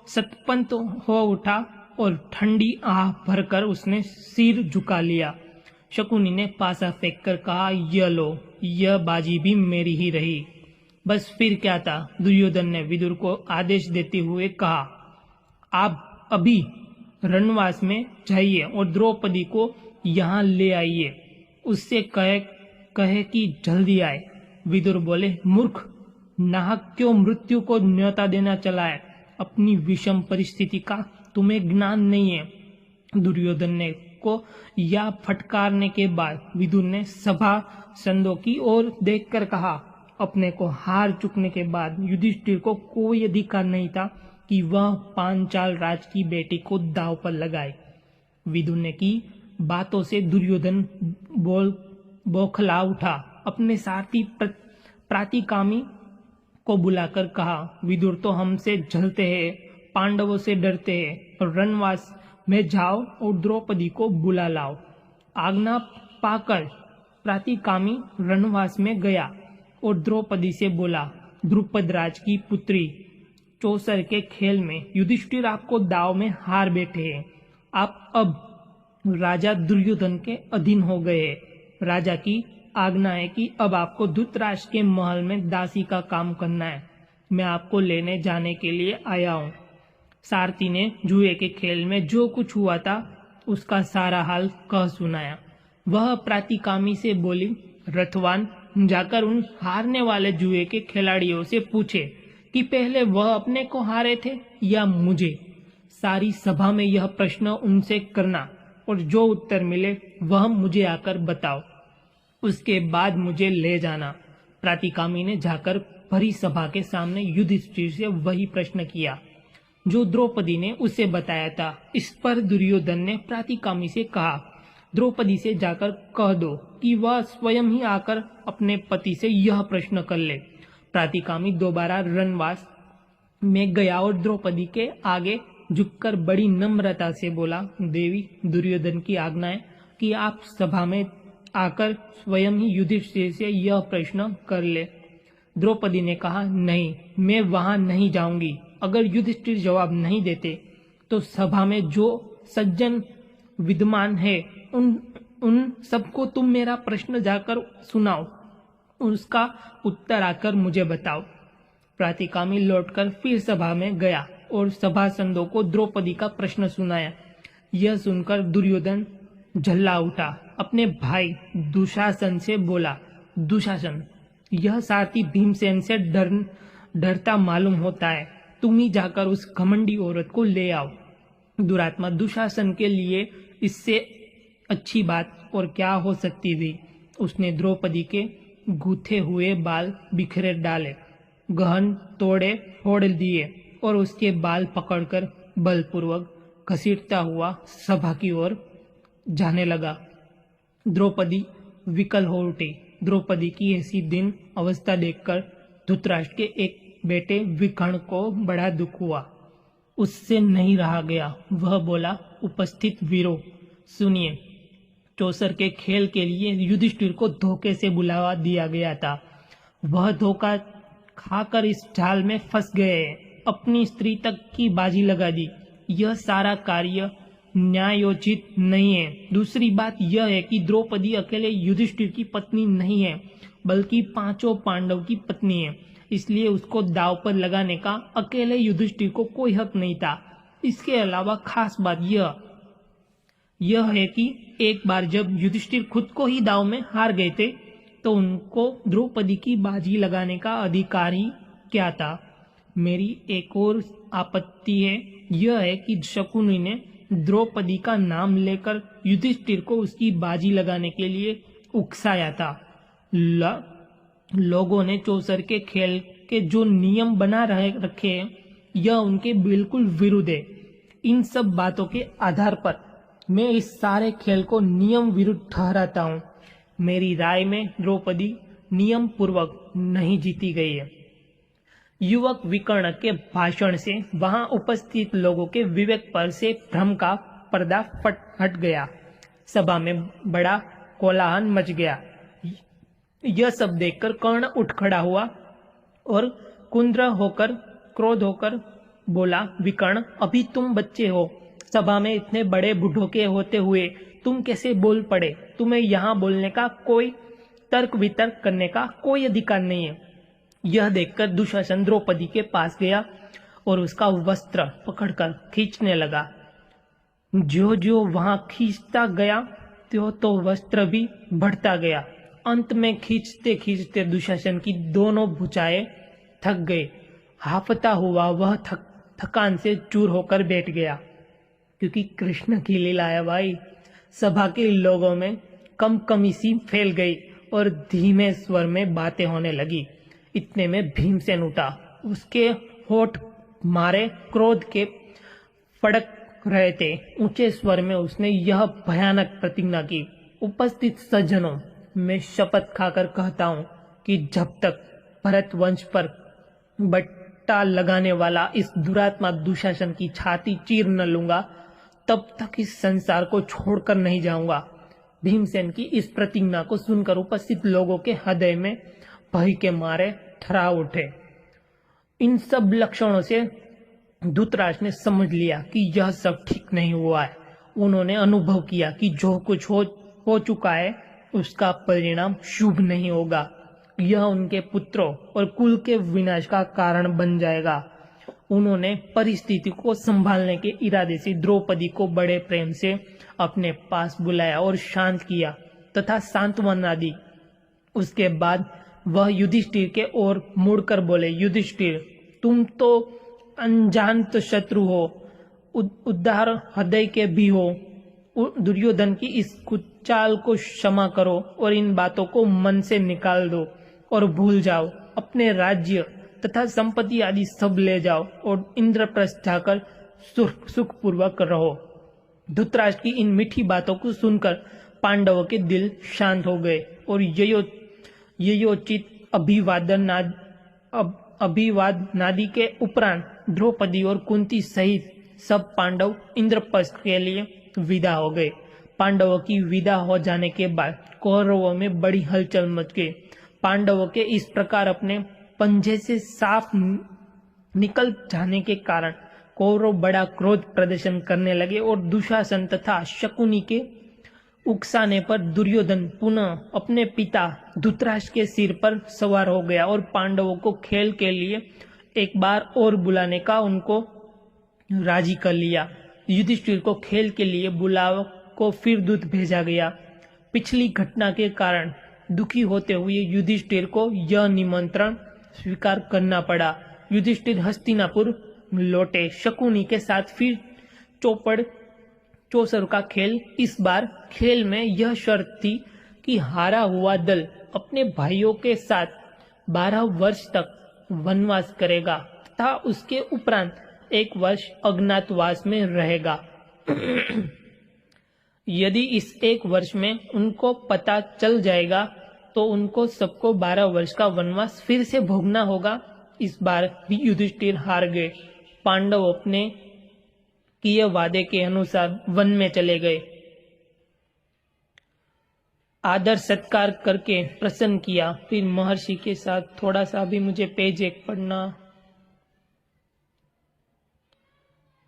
सतपंत हो उठा और ठंडी आह भरकर उसने सिर झुका लिया। शकुनी ने पासा फेंककर कहा, यह लो, यह बाजी भी मेरी ही रही। बस फिर क्या था। दुर्योधन ने विदुर को आदेश देते हुए कहा, आप अभी रणवास में जाइए और द्रौपदी को यहाँ ले आइए, उससे कहे कि जल्दी आए। विदुर बोले, मूर्ख, नाहक क्यों मृत्यु को न्योता देना चला है? अपनी विषम परिस्थिति का तुम्हें ज्ञान नहीं है। दुर्योधन ने को या फटकारने के बाद विदुर ने सभा संदों की ओर देखकर कहा, अपने को हार चुकने के बाद युधिष्ठिर को कोई अधिकार नहीं था कि वह पांचाल राज की बेटी को दांव पर लगाए। विदुर ने की बातों से दुर्योधन बौखला उठा। अपने साथी प्रातिकामी को बुलाकर कहा, विदुर तो हमसे जलते हैं, पांडवों से डरते हैं, और रणवास में जाओ और द्रौपदी को बुला लाओ। आज्ञा पाकर प्रातिकामी रणवास में गया और द्रौपदी से बोला, द्रुपद राज की पुत्री, चौसर के खेल में युधिष्ठिर आपको दाव में हार बैठे हैं। आप अब राजा दुर्योधन के अधीन हो गए हैं। राजा की आज्ञा है कि अब आपको धृतराष्ट्र के महल में दासी का काम करना है। मैं आपको लेने जाने के लिए आया हूँ। सारथी ने जुए के खेल में जो कुछ हुआ था उसका सारा हाल कह सुनाया। वह प्रातिकामी से बोली, रथवान जाकर उन हारने वाले जुए के खिलाड़ियों से पूछे कि पहले वह अपने को हारे थे या मुझे। सारी सभा में यह प्रश्न उनसे करना और जो उत्तर मिले वह मुझे आकर बताओ। उसके बाद मुझे ले जाना। प्रातिकामी ने जाकर भरी सभा के सामने युधिष्ठिर से वही प्रश्न किया जो द्रौपदी ने उसे बताया था। इस पर दुर्योधन ने प्रातिकामी से कहा, द्रौपदी से जाकर कह दो कि वह स्वयं ही आकर अपने पति से यह प्रश्न कर ले। प्रातिकामी दोबारा रणवास में गया और द्रौपदी के आगे झुककर बड़ी नम्रता से बोला, देवी, दुर्योधन की आज्ञा है कि आप सभा में आकर स्वयं ही युधिष्ठिर से यह प्रश्न कर ले। द्रौपदी ने कहा, नहीं, मैं वहां नहीं जाऊंगी। अगर युधिष्ठिर जवाब नहीं देते तो सभा में जो सज्जन विद्यमान है उन सबको तुम मेरा प्रश्न जाकर सुनाओ, उसका उत्तर आकर मुझे बताओ। प्रातिकामी लौटकर फिर सभा में गया और सभासदों को द्रौपदी का प्रश्न सुनाया। यह सुनकर दुर्योधन झल्ला उठा। अपने भाई दुशासन से बोला, दुशासन, यह सारथी भीमसेन से डरता मालूम होता है। तुम ही जाकर उस घमंडी औरत को ले आओ। दुरात्मा दुशासन के लिए इससे अच्छी बात और क्या हो सकती थी। उसने द्रौपदी के गूथे हुए बाल बिखरे डाले, गहन तोड़े फोड़ दिए और उसके बाल पकड़कर बलपूर्वक घसीटता हुआ सभा की ओर जाने लगा। द्रौपदी विकल हो उठी। द्रौपदी की ऐसी दीन अवस्था देखकर धृतराष्ट्र के एक बेटे विकर्ण को बड़ा दुख हुआ। उससे नहीं रहा गया। वह बोला, उपस्थित वीरों, सुनिए, चौसर के खेल के लिए युधिष्ठिर को धोखे से बुलावा दिया गया था। वह धोखा खाकर इस जाल में फंस गए, अपनी स्त्री तक की बाजी लगा दी। यह सारा कार्य न्यायोचित नहीं है। दूसरी बात यह है कि द्रौपदी अकेले युधिष्ठिर की पत्नी नहीं है, बल्कि पांचों पांडव की पत्नी है। इसलिए उसको दाव पर लगाने का अकेले युधिष्ठिर को कोई हक नहीं था। इसके अलावा खास बात यह है कि एक बार जब युधिष्ठिर खुद को ही दाव में हार गए थे तो उनको द्रौपदी की बाजी लगाने का अधिकार ही क्या था। मेरी एक और आपत्ति है, यह है कि शकुनी ने द्रौपदी का नाम लेकर युधिष्ठिर को उसकी बाजी लगाने के लिए उकसाया था। लोगों ने चौसर के खेल के जो नियम बना रखे हैं यह उनके बिल्कुल विरुद्ध है। इन सब बातों के आधार पर मैं इस सारे खेल को नियम विरुद्ध ठहराता हूँ। मेरी राय में द्रौपदी नियम पूर्वक नहीं जीती गई है। युवक विकर्ण के भाषण से वहां उपस्थित लोगों के विवेक पर से भ्रम का पर्दा हट गया। सभा में बड़ा कोलाहल मच गया। यह सब देखकर कर्ण उठ खड़ा हुआ और क्रोध होकर बोला, विकर्ण, अभी तुम बच्चे हो। सभा में इतने बड़े बूढ़ों के होते हुए तुम कैसे बोल पड़े? तुम्हें यहाँ बोलने का, कोई तर्क वितर्क करने का कोई अधिकार नहीं है। यह देखकर दुशासन द्रौपदी के पास गया और उसका वस्त्र पकड़कर खींचने लगा। जो जो वहां खींचता गया त्यों तो वस्त्र भी बढ़ता गया। अंत में खींचते खींचते दुशासन की दोनों भुजाएं थक गई। हाफता हुआ वह थकान से चूर होकर बैठ गया। क्योंकि कृष्ण की लीला है भाई। सभा के लोगों में कमी सी फैल गई और धीमे स्वर में बातें होने लगी। इतने में भीमसेन उठा। उसके होठ मारे क्रोध के फड़क रहे थे। ऊंचे स्वर में उसने यह भयानक प्रतिज्ञा की, उपस्थित सज्जनों, मैं शपथ खाकर कहता हूं कि जब तक भरत वंश पर बट्टा लगाने वाला इस दुरात्मा दुशासन की छाती चीर न लूंगा, तब तक इस संसार को छोड़कर नहीं जाऊंगा। भीमसेन की इस प्रतिज्ञा को सुनकर उपस्थित लोगों के हृदय में भय के मारे थर्रा उठे। इन सब लक्षणों से धृतराष्ट्र ने समझ लिया कि यह सब ठीक नहीं हुआ है। उन्होंने अनुभव किया कि जो कुछ हो चुका है उसका परिणाम शुभ नहीं होगा। यह उनके पुत्रों और कुल के विनाश का कारण बन जाएगा। उन्होंने परिस्थिति को संभालने के इरादे से द्रौपदी को बड़े प्रेम से अपने पास बुलाया और शांत किया तथा सांत्वना दी। उसके बाद वह युधिष्ठिर के ओर मुड़कर बोले, युधिष्ठिर, तुम तो अनजान शत्रु हो, उदार हृदय के भी हो। दुर्योधन की इस चाल को क्षमा करो और इन बातों को मन से निकाल दो और भूल जाओ। अपने राज्य तथा संपत्ति आदि सब ले जाओ और इंद्रप्रस्थ जाकर सुखपूर्वक रहो। धृतराष्ट्र की इन मीठी बातों को सुनकर पांडवों के दिल शांत हो गए और ययोचित अभिवाद नादि के उपरांत द्रौपदी और कुंती सहित सब पांडव इंद्रप्रस्थ के लिए विदा हो गए। पांडवों की विदा हो जाने के बाद कौरवों में बड़ी हलचल मच गई। पांडवों के इस प्रकार अपने पंजे से साफ निकल जाने के कारण कौरव बड़ा क्रोध प्रदर्शन करने लगे और दुशासन तथा शकुनी के उकसाने पर दुर्योधन पुनः अपने पिता धृतराष्ट्र के सिर पर सवार हो गया और पांडवों को खेल के लिए एक बार और बुलाने का उनको राजी कर लिया। युधिष्ठिर को खेल के लिए बुलाव को फिर दूत भेजा गया। पिछली घटना के कारण दुखी होते हुए युधिष्ठिर को यह निमंत्रण स्वीकार करना पड़ा। युधिष्ठिर हस्तिनापुर लौटे। शकुनी के साथ फिर चौसर का खेल। इस बार खेल में यह शर्त थी कि हारा हुआ दल अपने भाइयों के साथ 12 वर्ष तक वनवास करेगा तथा उसके उपरांत 1 वर्ष अज्ञातवास में रहेगा। यदि इस 1 वर्ष में उनको पता चल जाएगा तो उनको सबको 12 वर्ष का वनवास फिर से भोगना होगा। इस बार भी युधिष्ठिर हार गए। पांडव अपने किए वादे के अनुसार वन में चले गए। आदर सत्कार करके प्रसन्न किया। फिर महर्षि के साथ थोड़ा सा भी मुझे पेज 1 पढ़ना।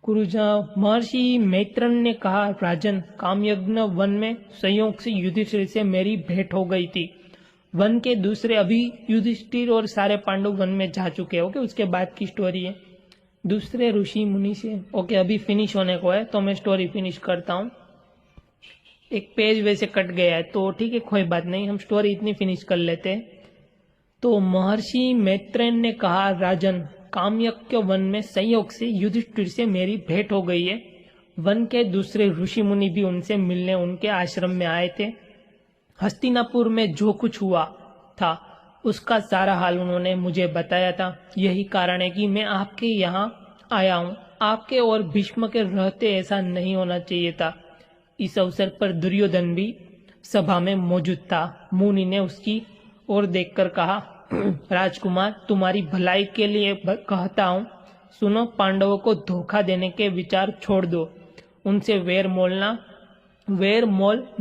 कुरुजा महर्षि मैत्रेय ने कहा, राजन, कामयज्ञ वन में संयोग से युधिष्ठिर से मेरी भेंट हो गई थी। वन के दूसरे अभी युधिष्ठिर और सारे पांडव वन में जा चुके। ओके, उसके बाद की स्टोरी है। दूसरे ऋषि मुनि से ओके अभी फिनिश होने को है तो मैं स्टोरी फिनिश करता हूँ। एक पेज वैसे कट गया है तो ठीक है, कोई बात नहीं, हम स्टोरी इतनी फिनिश कर लेते हैं। तो महर्षि मैत्रेय ने कहा, राजन, कामयज्ञ वन में संयोग से युधिष्ठिर से मेरी भेंट हो गई है। वन के दूसरे ऋषि मुनि भी उनसे मिलने उनके आश्रम में आए थे। हस्तिनापुर में जो कुछ हुआ था उसका सारा हाल उन्होंने मुझे बताया था। यही कारण है कि मैं आपके यहाँ आया हूँ। आपके और भीष्म के रहते ऐसा नहीं होना चाहिए था। इस अवसर पर दुर्योधन भी सभा में मौजूद था। मुनि ने उसकी ओर देखकर कहा, राजकुमार, तुम्हारी भलाई के लिए कहता हूँ, सुनो, पांडवों को धोखा देने के विचार छोड़ दो। उनसे वैर मोल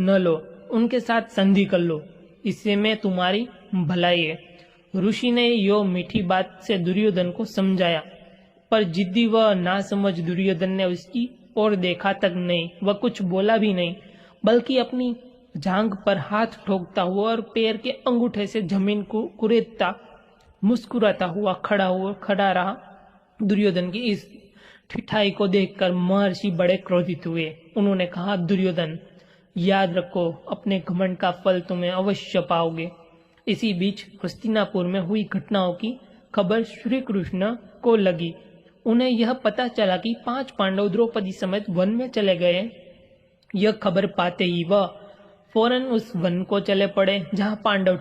न लो, उनके साथ संधि कर लो, इससे में तुम्हारी भलाई है। ऋषि ने यो मीठी बात से दुर्योधन को समझाया, पर जिद्दी व नासमझ दुर्योधन ने उसकी ओर देखा तक नहीं। वह कुछ बोला भी नहीं, बल्कि अपनी जांघ पर हाथ ठोकता हुआ और पैर के अंगूठे से जमीन को कुरेदता मुस्कुराता हुआ खड़ा रहा। दुर्योधन की इस ठिठाई को देखकर महर्षि बड़े क्रोधित हुए। उन्होंने कहा, दुर्योधन, याद रखो, अपने घमंड का फल तुम्हें अवश्य पाओगे। इसी बीच हस्तिनापुर में हुई घटनाओं की खबर श्री कृष्ण को लगी। उन्हें यह पता चला कि 5 पांडव द्रौपदी समेत वन में चले गए। यह खबर पाते ही वह फौरन उस वन को चले पड़े जहाँ पांडव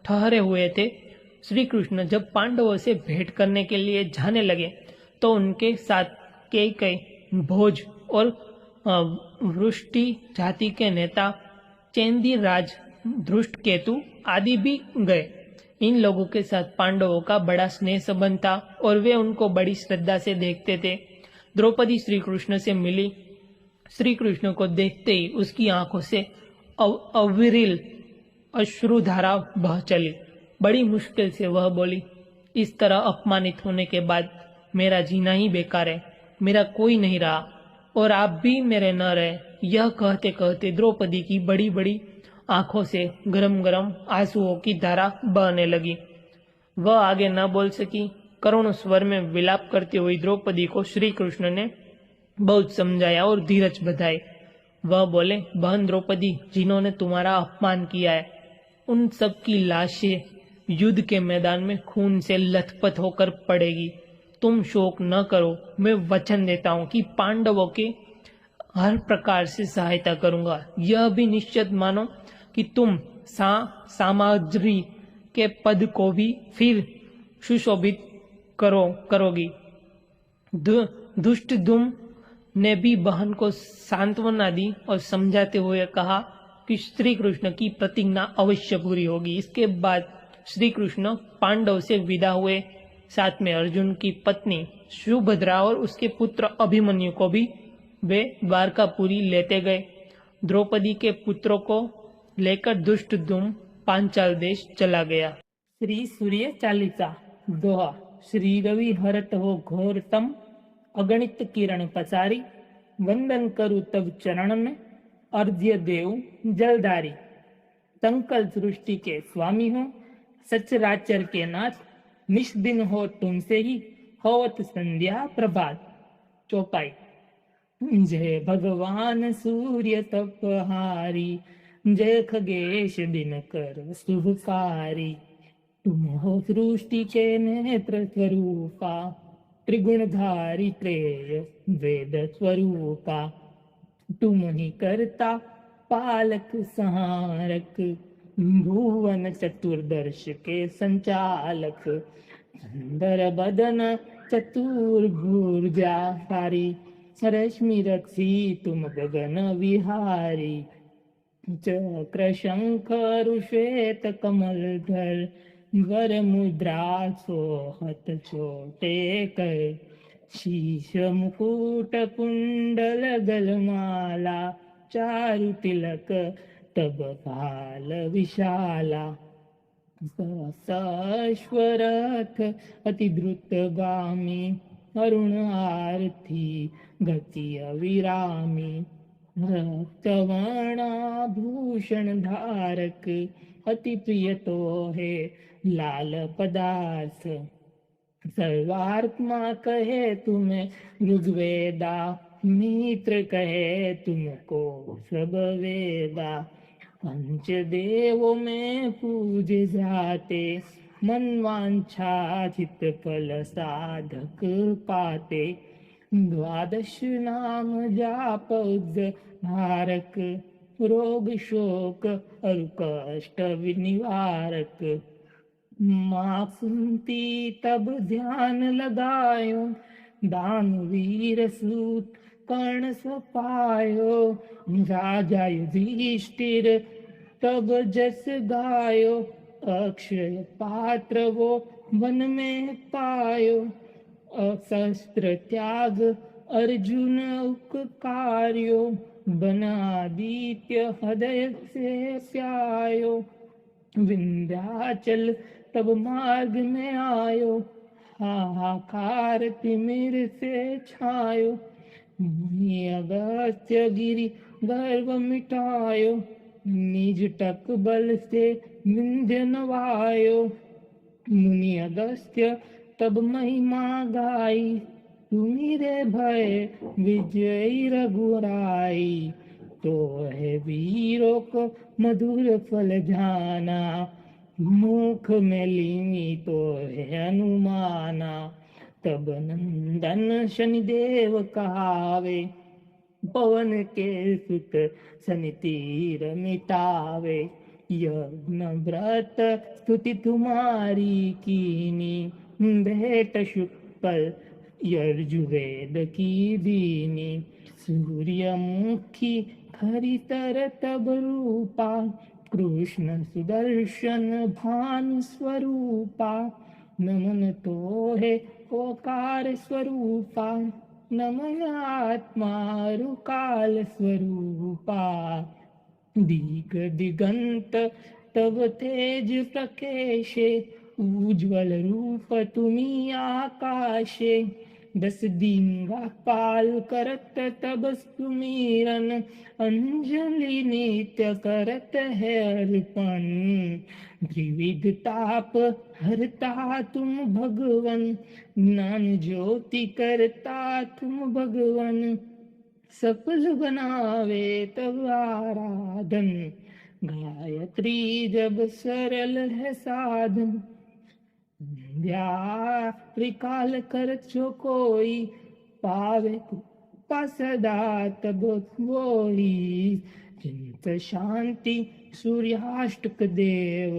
ठहरे हुए थे। श्री कृष्ण जब पांडवों से भेंट करने के लिए जाने लगे तो उनके साथ कई भोज और वृष्टि जाति के नेता चेंदी राज, धृष्टकेतु आदि भी गए। इन लोगों के साथ पांडवों का बड़ा स्नेह संबंध था और वे उनको बड़ी श्रद्धा से देखते थे। द्रौपदी श्री कृष्ण से मिली। श्री कृष्ण को देखते ही उसकी आंखों से अविरल अश्रुधारा बह चली। बड़ी मुश्किल से वह बोली, इस तरह अपमानित होने के बाद मेरा जीना ही बेकार है, मेरा कोई नहीं रहा और आप भी मेरे न रहे। यह कहते कहते द्रौपदी की बड़ी बड़ी आंखों से गरम गरम आंसुओं की धारा बहने लगी। वह आगे न बोल सकी। करुण स्वर में विलाप करती हुई द्रौपदी को श्री कृष्ण ने बहुत समझाया और धीरज बधाई। वह बोले, बहन द्रौपदी, जिन्होंने तुम्हारा अपमान किया है उन सब की लाशें युद्ध के मैदान में खून से लथपथ होकर पड़ेगी। तुम शोक न करो। मैं वचन देता हूँ कि पांडवों के हर प्रकार से सहायता करूंगा। यह भी निश्चित मानो कि तुम सामग्री के पद को भी फिर सुशोभित करोगी। दुष्ट दुम ने भी बहन को सांत्वना दी और समझाते हुए कहा कि श्री कृष्ण की प्रतिज्ञा अवश्य पूरी होगी। इसके बाद श्री कृष्ण पांडव से विदा हुए। साथ में अर्जुन की पत्नी सुभद्रा और उसके पुत्र अभिमन्यु को भी वे द्वारकापुरी लेते गए। द्रौपदी के पुत्रों को लेकर दुष्ट दुम पांचाल देश चला गया। श्री सूर्य चालीसा दोहा। श्री रवि हरत हो घोरतम, अगणित किरण पसारी, वंदन करूं तब चरण में, अर्घ्य देव जलधारी। संकल सृष्टि के स्वामी हो, सचराचर के नाथ, निष्दिन हो तुमसे ही, होवत संध्या प्रभात। चौपाई। जय भगवान सूर्य तपहारी, जय खगेश दिनकर शुभकारी। तुम हो सृष्टि के नेत्र स्वरूपा, त्रिगुणधारी त्रेय वेद स्वरूपा। तुम ही करता पालक संहारक, भुवन चतुर्दर्श के संचालक। सुंदर बदन चतुर्भुजाधारी, रश्मि रक्षी तुम गगन विहारी। चक्र शंख श्वेत कमलधर, वर मुद्रा सोहत छोटे कर। शीश मुकुट कुंडल गलमाला, चारु तिलक तब काल विशाला। सश्वरथ अति द्रुतगामी, अरुण आरती गति अविरामी। रक्तवर्णाभूषण धारक, अति प्रिय तो है लाल पदार्थ। सर्वात्मा कहे तुम्हें ऋग्वेदा, मित्र कहे तुमको सब वेदा। पंच देवों में पूजे जाते, मनवांछा चित फल साधक पाते। द्वादश नाम जाप धारक, रोग शोक और कष्ट निवारक। माँ कुंती तब ध्यान लगायो, दानवीर सूत कर्ण सपायो। राजा युधिष्ठिर तब जस गायो, अक्षय पात्र वो वन में पायो। शस्त्र त्याग अर्जुन उपकार्यो, बनादित्य हृदय से प्यायो। विंध्याचल तब मार्ग में आयो, हाहाकार तिमिर से छायो। मुनि अगस्त्य गिरि गर्व मिटायो, निज टक बल से विंध्य नवायो। मुनि अगस्त्य तब महिमा गाई, तुम्हारे भय विजयी रघुराई। तो है वीरों को मधुर फल जाना, मुख में लीनी तो है अनुमाना। तब नंदन शनिदेव कहावे, पवन के सुत शनि तीर मिटावे। यज्ञ व्रत स्तुति तुम्हारी कीनी, भेंट शुक्ल यजुर्वेद की दीनी। सूर्यमुखी खरितर तब रूपा, कृष्ण सुदर्शन भानु स्वरूपा। नमन तो है ओकार स्वरूपा, नमन आत्मा रुकाल स्वरूपा। दिग दिगंत तब तेज प्रकेशे, उज्ज्वल रूप तुम्ही आकाशे, 10 दिन पाल करत तब सुमिरन, अंजलि नित्य करत है अर्पण। त्रिविध ताप हरता तुम भगवन, ज्ञान ज्योति करता तुम भगवन। सफल बनावे तब आराधन, गायत्री जब सरल है साधन। संध्या त्रिकाल कर जो कोई, पावे कृपा सदा तब होई। चिंत शांति सूर्याष्टक देव,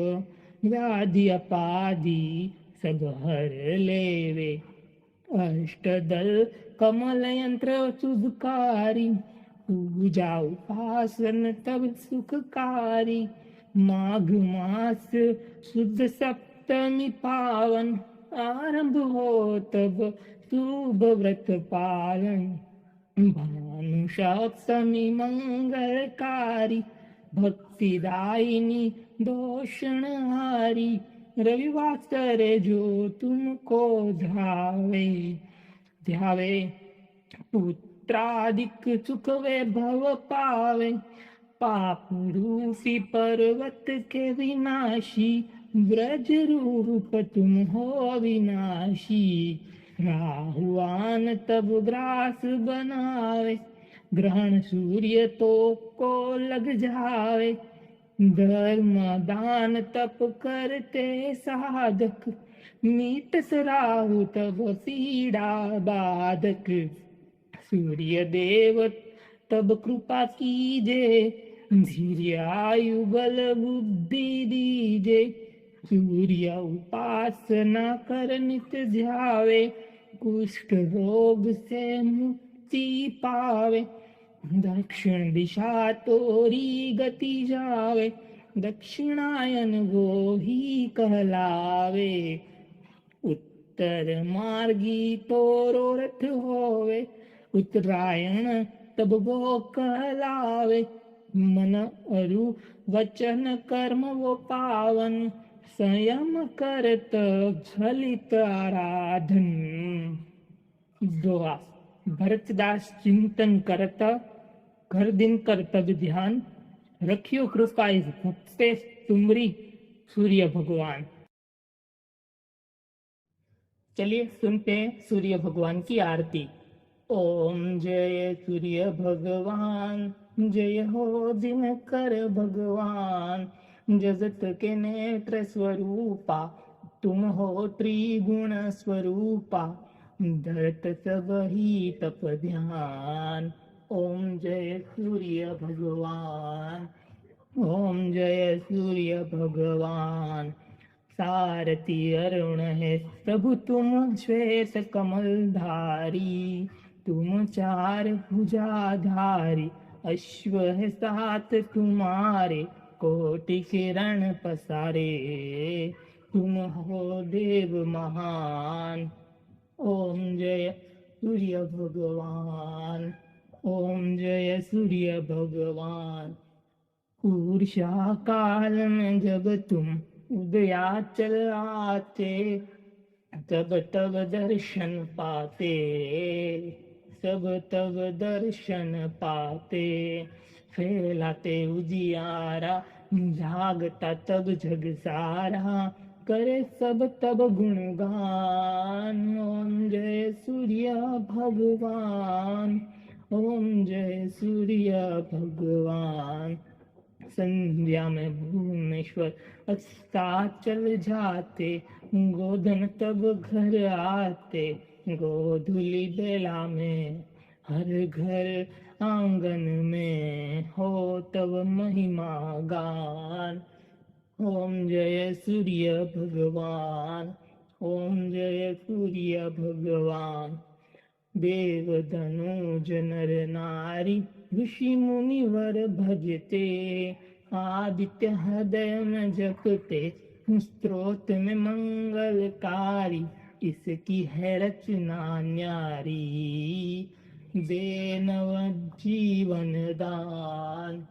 व्याधि अपाधि सब हर लेवे। अष्टदल कमल यंत्र सुधकारी, पूजा उपासन तब सुखकारी। माघ मास शुद्ध सप्तमी पावन, आरंभ हो तब शुभ व्रत पालन। भानु सप्तमी मंगलकारी, भक्तिदायिनी दोषणहारी। रविवार जो तुमको ध्यावे, पुत्रादिक सुख वैभव पावे। पाप रूपी पर्वत के विनाशी, ब्रज रूप तुम हो विनाशी। राहुआन तब ग्रास बनावे, ग्रहण सूर्य तो को लग जावे। धर्म दान तप करते साधक, मीत राहु तब पीड़ा बाधक। सूर्य देव तब कृपा कीजे, धीर्य आयु बल बुद्धि दीजे। सूर्य उपासना कर नित ध्यावे, कुष्ठ रोग से मुक्ति पावे। दक्षिण दिशा तोरी गति जावे, दक्षिणायन वो ही कहलावे। उत्तर मार्गी तोरो रथ होवे, उत्तरायण तब वो कहलावे। मन अरु वचन कर्म वो पावन, संयम करत फलित आराधन। दोहा। भरतदास चिंतन करत, घर दिन कर्तव्य ध्यान, रखियो कृपा इस भक्त से तुमरी सूर्य भगवान। चलिए सुनते हैं सूर्य भगवान की आरती। ओम जय सूर्य भगवान, जय हो दिनकर भगवान। जगत के नेत्र स्वरूपा, तुम हो त्रिगुण स्वरूपा। धरत सब ही तप ध्यान, ओम जय सूर्य भगवान। ओम जय सूर्य भगवान। सारथी अरुण है प्रभु तुम श्वेत कमलधारी। तुम चार भुजाधारी, अश्व है साथ तुम्हारे। कोटि किरण पसारे, तुम हो देव महान। ओम जय सूर्य भगवान। ओम जय सूर्य भगवान। उषा काल में जब तुम उदयाचल आते, तब तब दर्शन पाते। सब तब दर्शन पाते, फैलाते उजियारा। जागता तब जग सारा, करे सब तब गुणगान। ओम जय सूर्य भगवान। ओम जय सूर्य भगवान। संध्या में भुवनेश्वर अस्ताचल जाते। गोधन तब घर आते, गोधुली बेला में हर घर आंगन में हो तब महिमा गान। ओम जय सूर्य भगवान। ओम जय सूर्य भगवान। देव धनुज नर नारी, ऋषि मुनिवर भजते। आदित्य हृदय में जपते, स्त्रोत में मंगलकारी। इसकी है रचना न्यारी, दे नव जीवन दान।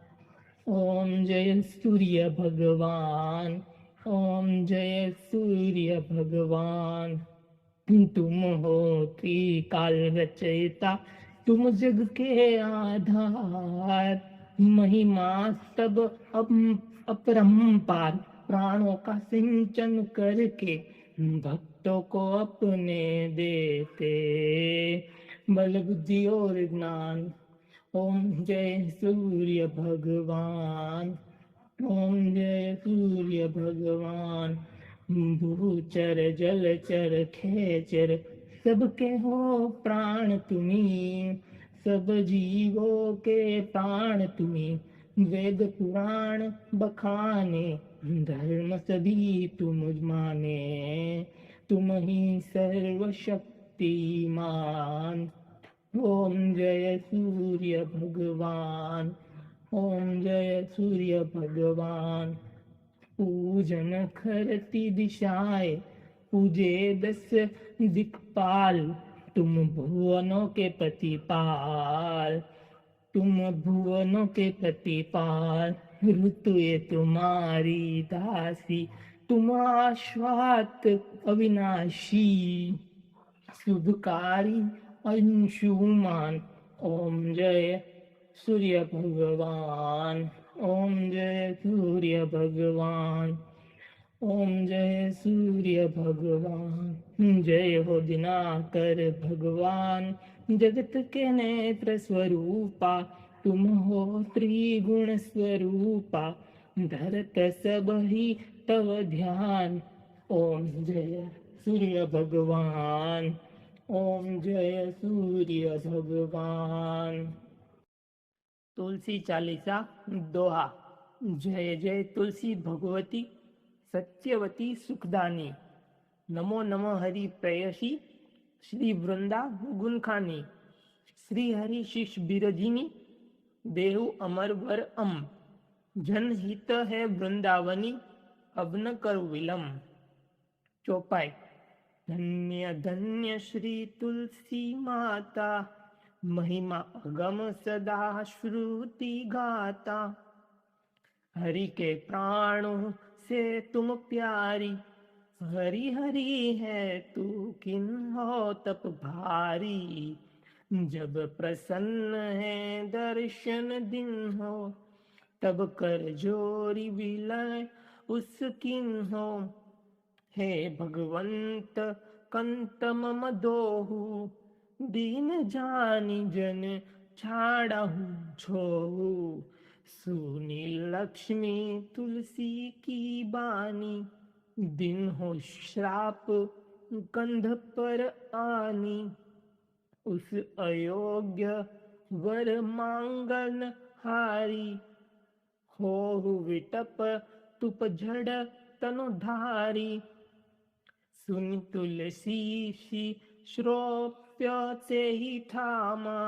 ओम जय सूर्य भगवान। ओम जय सूर्य भगवान, तुम हो त्रिकाल रचयिता, तुम जग के आधार, महिमा सब अपरंपार, प्राणों का सिंचन करके भक्तों को अपने देते, बल बुद्धि और ज्ञान। ओम जय सूर्य भगवान, ओम जय सूर्य भगवान, भूचर जलचर खेचर सबके हो प्राण तुम्ही, सब जीवों के प्राण तुम्ही, वेद पुराण बखाने, धर्म सभी तुम माने, तुम ही सर्वशक्तिमान। ओम जय सूर्य भगवान, ओम जय सूर्य भगवान। पूजन करती दिशाएं, पूजे 10 दिक्पाल, तुम भुवनों के प्रतिपाल, तुम भुवनों के प्रतिपाल, ऋतुए तुम्हारी दासी, तुम आश्वात अविनाशी, शुभकारी अंशुमान। ओम जय सूर्य भगवान, ओम जय सूर्य भगवान, ओम जय सूर्य भगवान। जय हो दिनाकर भगवान, जगत के नेत्र स्वरूपा, तुम हो त्रिगुण स्वरूपा, धरत सब ही तव ध्यान। ओम जय सूर्य भगवान, ओम जय सूर्य भगवान। तुलसी चालीसा दोहा। जय जय तुलसी भगवती, सत्यवती सुखदानी, नमो नमो हरि प्रेयसी, श्री वृंदा गुणखानी, श्री हरि शिष बिरधिनी, देहु अमर वर अम, जनहित है वृंदावनी, अब न कर विलम। चौपाई। धन्य धन्य श्री तुलसी माता, महिमा अगम सदा श्रुति गाता, हरि के प्राणों से तुम प्यारी, हरि हरि है तू किन्हो तप भारी, जब प्रसन्न है दर्शन दिन हो, तब कर जोरी विलय उस किन्हो, हे भगवंत कंत मम दोहु, दीन जानी जन छाड़हु छोहु, सुनी लक्ष्मी तुलसी की बानी, दिन हो श्राप कंध पर आनी, उस अयोग्य वर मांगन हारी, हो विटप तुप झड़ तनुधारी, सुन तुलसी सी श्रोप्य से ही थामा,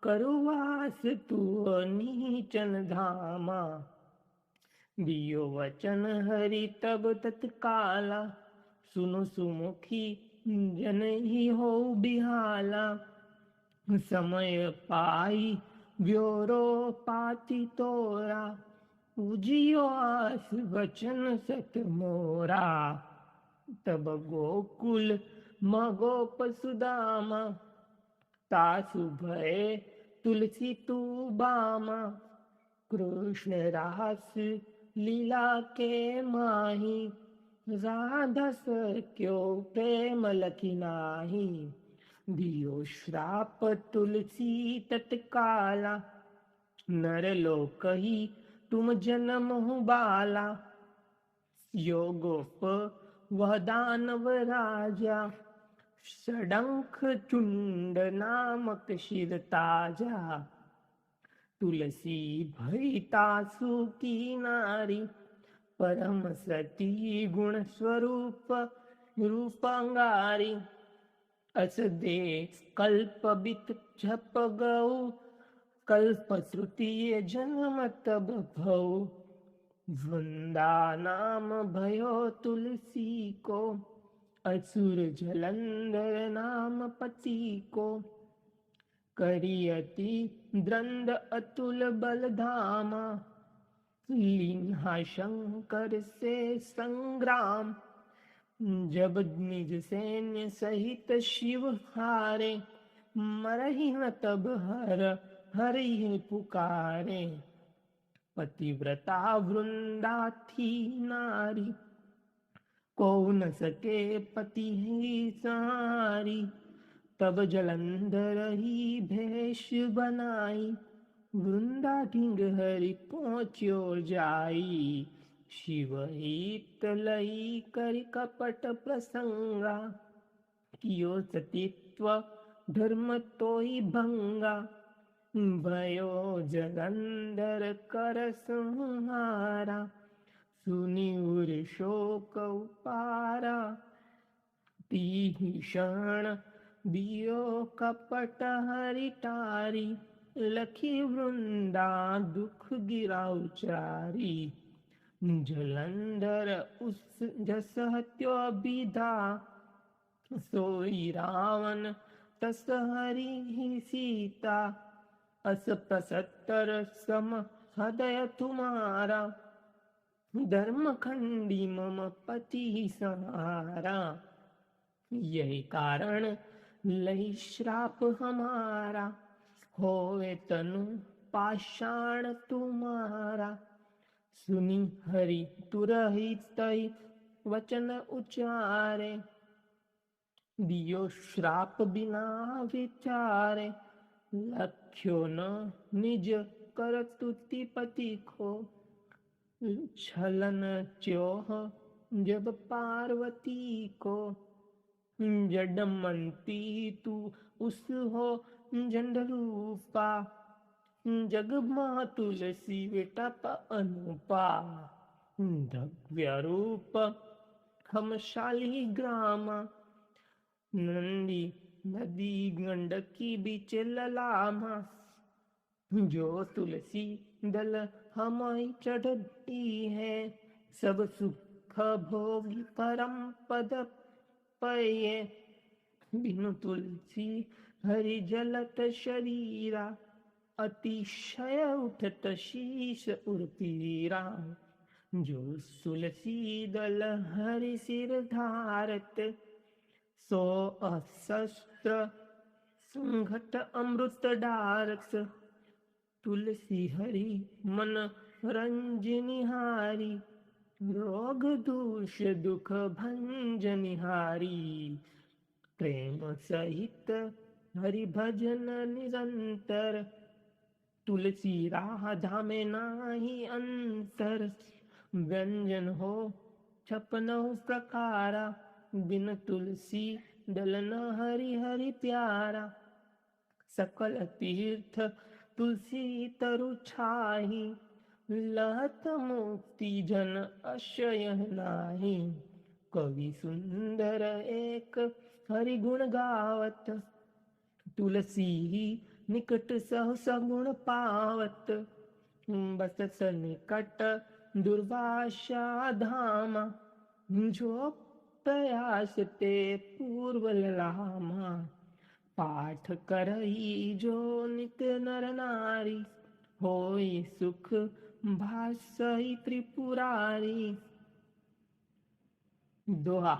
करुवास तू नीचन धामा, दियो वचन हरि तब तत्काला, सुनु सुमुखी जन ही हो बिहाला, समय पाई व्योरो पाती तोरा, पूजियो आस वचन सत मोरा, तब गोकुल मगोप सुदामा, तासु भय तुलसी तू बामा, कृष्ण रास लीला के माही, राधा सक्यो प्रेम लखी नाही, दियो श्राप तुलसी तत्काला, नर लोक ही तुम जन्म बाला, योगोप वह दानव राजा, षडंख चुंड नामक शिर ताजा, तुलसी भई तासु की नारी, परम सती गुण स्वरूप रूपांगारी, अस दे कल्प बित झप गऊ, कल्प श्रुति जन्म तब भऊ, वृंदा नाम भयो तुलसी को, असुर जलंधर नाम पति को, करियति द्रंद अतुल बल धामा, लीन्हा शंकर से संग्राम, जब निज सैन्य सहित शिव हारे, मरहि न तब हर हरि पुकारे। पतिव्रता वृंदा थी नारी, को न सके पति ही सारी। तब जलंधर ही भेष बनाई, वृंदा ढिंग हरि पहुँच्यो जाई। शिव हित लई कर कपट प्रसंगा, कियो सतीत्व धर्म तोई भंगा। भयो जलंधर कर संहारा, सुनी उर शोक उपारा। भीषण दियो कपट हरि टारी, लखी वृंदा दुख गिरा उचारी। जलंधर उस जस हत्यो विधा, सोई रावण तस हरि ही सीता। अस प्रसत्तर सम हृदय तुम्हारा, धर्म खंडी मम पति संहारा। यही कारण लई श्राप हमारा, होवे तनु पाषाण तुम्हारा। सुनी हरि तुरहित तई वचन उचारे, दियो श्राप बिना विचारे। लख्यो न निज कर तुति पति को, छलन च्योह जब पार्वती को। जडमंती तू उस हो जंडरूपा, जग माँ तुलसी विटप अनुपा। दव्य रूप हम शाली ग्रामा, नंदी नदी गंडकी बीच ललामा। जो तुलसी दल हमारी चढ़ती है, सब सुख भोगी परम पद पये। बिनु तुलसी हरि जलत शरीरा, अतिशय उठत शीश उर्पीरा। जो तुलसी दल हरि सिर धारत, सो अशस्त्र संघट अमृत डारत। तुलसी हरि मन रंजनिहारी, रोग दूष दुख भंजनिहारी। प्रेम सहित हरि भजन निरंतर, तुलसी राधा में नाही अंतर। व्यंजन हो छपनहु प्रकारा, बिन तुलसी दल न हरि हरि प्यारा। सकल तीर्थ तुलसी तरु छाही, लहत मुक्ति जन अशय नाही। कवि सुंदर एक हरि गुण गावत, तुलसी निकट सहस गुण पावत। बसत निकट दुर्वासा धामा, जो प्रयास ते पूर्व लामा। पाठ करई जो नित नर नारी, होई सुख भासई त्रिपुरारी। दोहा।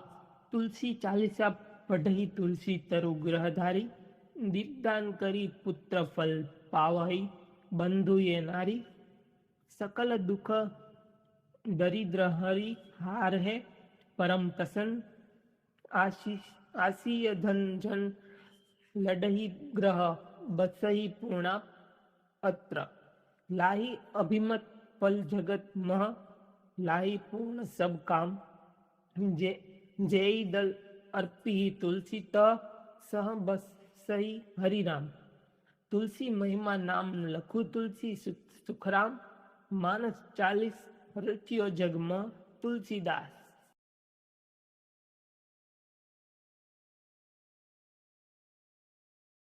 तुलसी चालीसा पढ़ई तुलसी तरु ग्रहधारी, दीपदान करी पुत्र फल पावई बंधु ये नारी। सकल दुख दरिद्र हरि हार है, परम प्रसन्न आशीय धन जन। लडही ग्रह बसही पूर्णा अत्र, लाही अभिमत फल जगत मह। लाही पूर्ण सब काम, जेई दल अर्पी तुलसी त। सह बस सही हरि राम। तुलसी महिमा नाम लखु तुलसी सुखराम। मानस 40 रचियो जग में तुलसीदास।